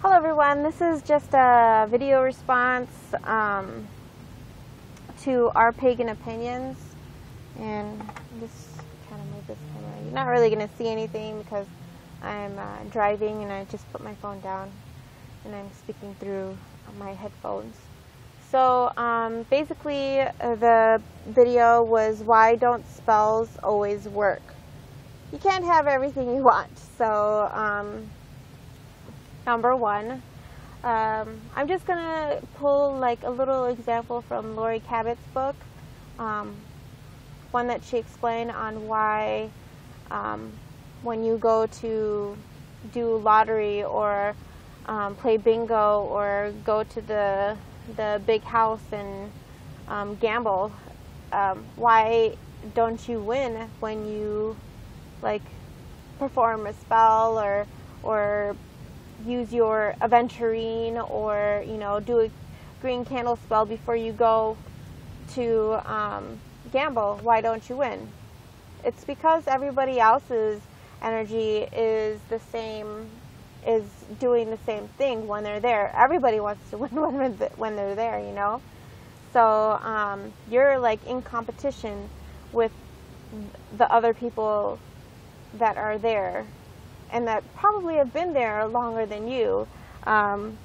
Hello everyone, this is just a video response to our pagan opinions, and just kind of move this camera. You're not really going to see anything because I'm driving and I just put my phone down and I'm speaking through my headphones. So basically the video was why don't spells always work? You can't have everything you want. So number one, I'm just going to pull like a little example from Lori Cabot's book, one that she explained on why when you go to do lottery or play bingo or go to the big house and gamble, why don't you win when you like perform a spell or use your aventurine, or do a green candle spell before you go to gamble? Why don't you win? It's because everybody else's energy is the same, is doing the same thing when they're there. Everybody wants to win when they're there, So you're like in competition with the other people that are there, and that probably have been there longer than you,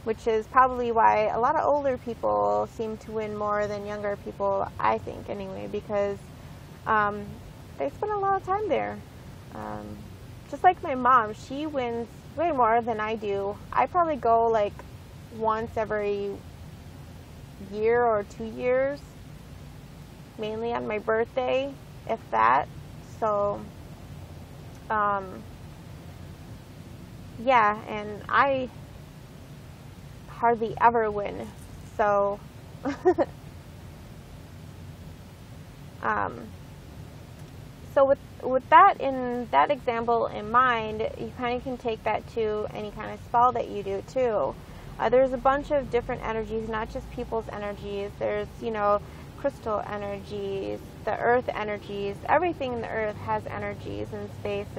which is probably why a lot of older people seem to win more than younger people, I think anyway, because they spend a lot of time there. Just like my mom, she wins way more than I do. I probably go like once every year or 2 years, mainly on my birthday, if that. So yeah, and I hardly ever win, so so with that example in mind, you kind of can take that to any kind of spell that you do too. There's a bunch of different energies, not just people's energies. There's crystal energies, the earth energies. Everything in the earth has energies in space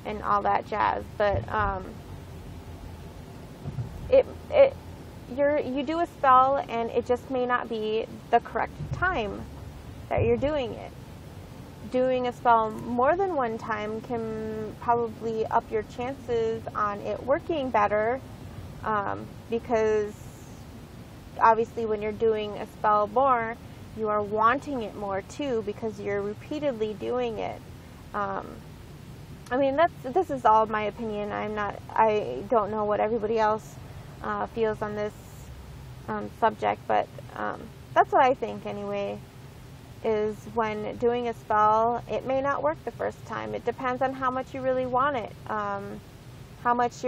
and all that jazz, but you do a spell and it just may not be the correct time that you're doing it. Doing a spell more than one time can probably up your chances on it working better, because obviously when you're doing a spell more, you are wanting it more too, because you're repeatedly doing it. I mean, this is all my opinion. I don't know what everybody else feels on this subject, but that's what I think anyway, is when doing a spell, it may not work the first time. It depends on how much you really want it, how much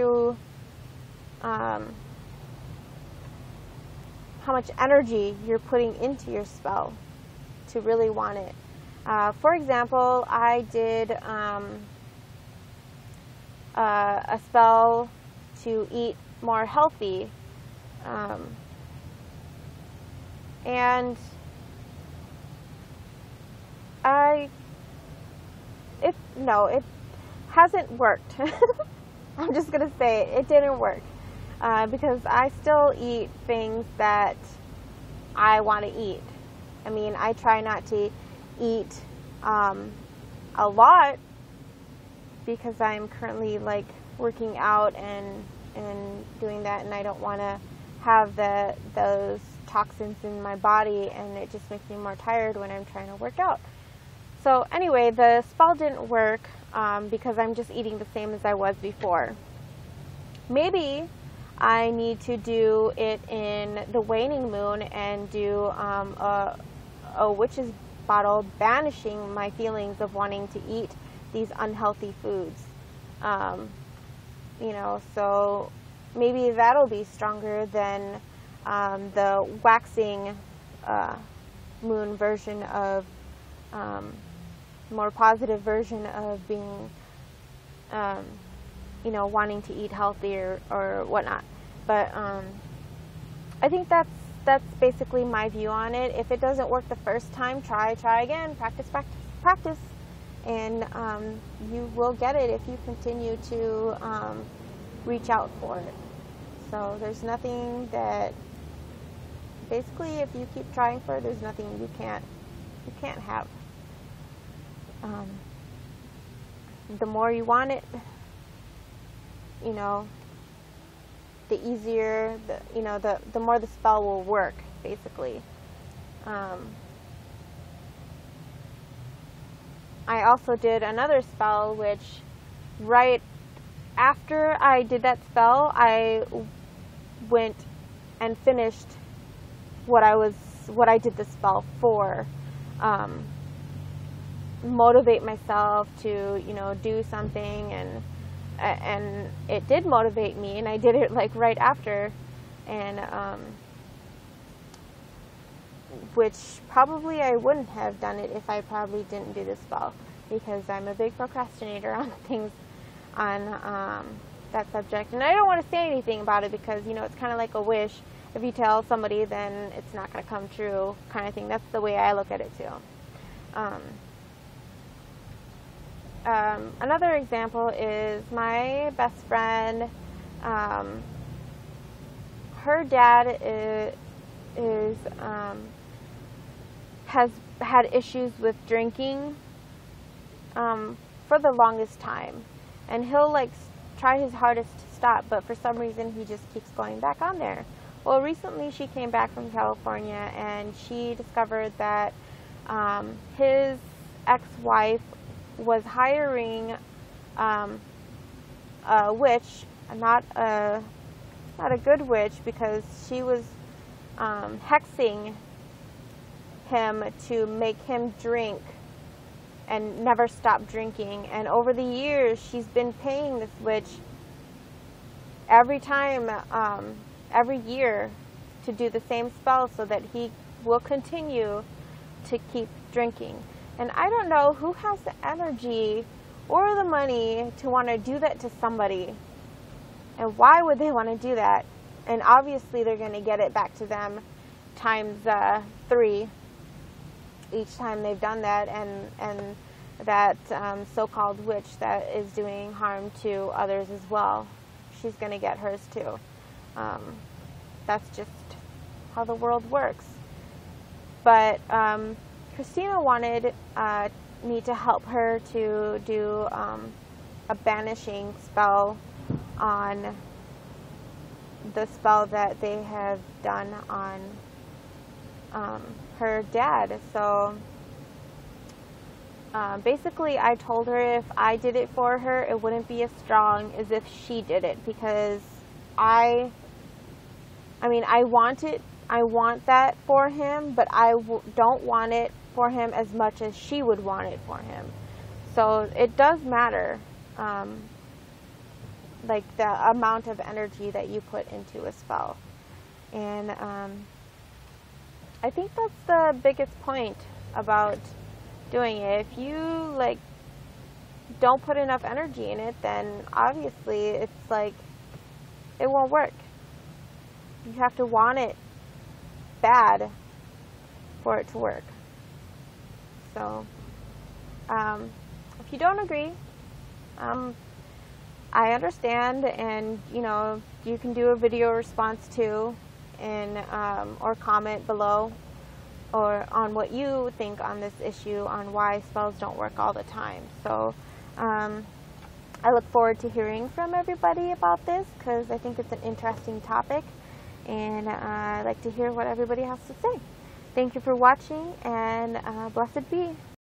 energy you're putting into your spell to really want it. For example, I did a spell to eat more healthy, and it hasn't worked. I'm just gonna say it didn't work, because I still eat things that I want to eat. I mean, I try not to eat a lot, because I'm currently like working out and doing that, and I don't want to have those toxins in my body, and it just makes me more tired when I'm trying to work out. So anyway, the spell didn't work because I'm just eating the same as I was before. Maybe I need to do it in the waning moon and do a witch's bottle, banishing my feelings of wanting to eat these unhealthy foods. So maybe that'll be stronger than the waxing moon version of, more positive version of being, wanting to eat healthier or whatnot. But I think that's basically my view on it. If it doesn't work the first time, try again, practice, and you will get it if you continue to reach out for it. So there's nothing that, basically, if you keep trying for it, there's nothing you can't have. The more you want it, you know, the easier, the more the spell will work, basically. I also did another spell, which right after I did that spell, I went and finished what I did the spell for. Motivate myself to, do something, and it did motivate me, and I did it like right after, and which probably I wouldn't have done it if I probably didn't do this spell, because I'm a big procrastinator on things on that subject. And I don't want to say anything about it because, it's kind of like a wish. If you tell somebody, then it's not going to come true, kind of thing. That's the way I look at it too. Another example is my best friend. Her dad has had issues with drinking for the longest time, and he'll try his hardest to stop, but for some reason he just keeps going back on there. Well, recently she came back from California, and she discovered that his ex-wife was hiring a witch, not a good witch, because she was hexing him to make him drink and never stop drinking. And over the years, she's been paying this witch every time, every year, to do the same spell so that he will continue to keep drinking. And I don't know who has the energy or the money to want to do that to somebody. And why would they want to do that? And obviously they're going to get it back to them times 3 each time they've done that, and that so-called witch that is doing harm to others as well, she's going to get hers too. That's just how the world works. But Christina wanted me to help her to do a banishing spell on the spell that they have done on her dad. So basically I told her if I did it for her, it wouldn't be as strong as if she did it, because I want that for him, but I don't want it for him as much as she would want it for him. So it does matter, like the amount of energy that you put into a spell. And I think that's the biggest point about doing it. If you don't put enough energy in it, then obviously it's it won't work. You have to want it bad for it to work. So if you don't agree, I understand, and you can do a video response too, and or comment below or on what you think on this issue, on why spells don't work all the time. So I look forward to hearing from everybody about this, because I think it's an interesting topic, and I'd like to hear what everybody has to say. Thank you for watching, and blessed be.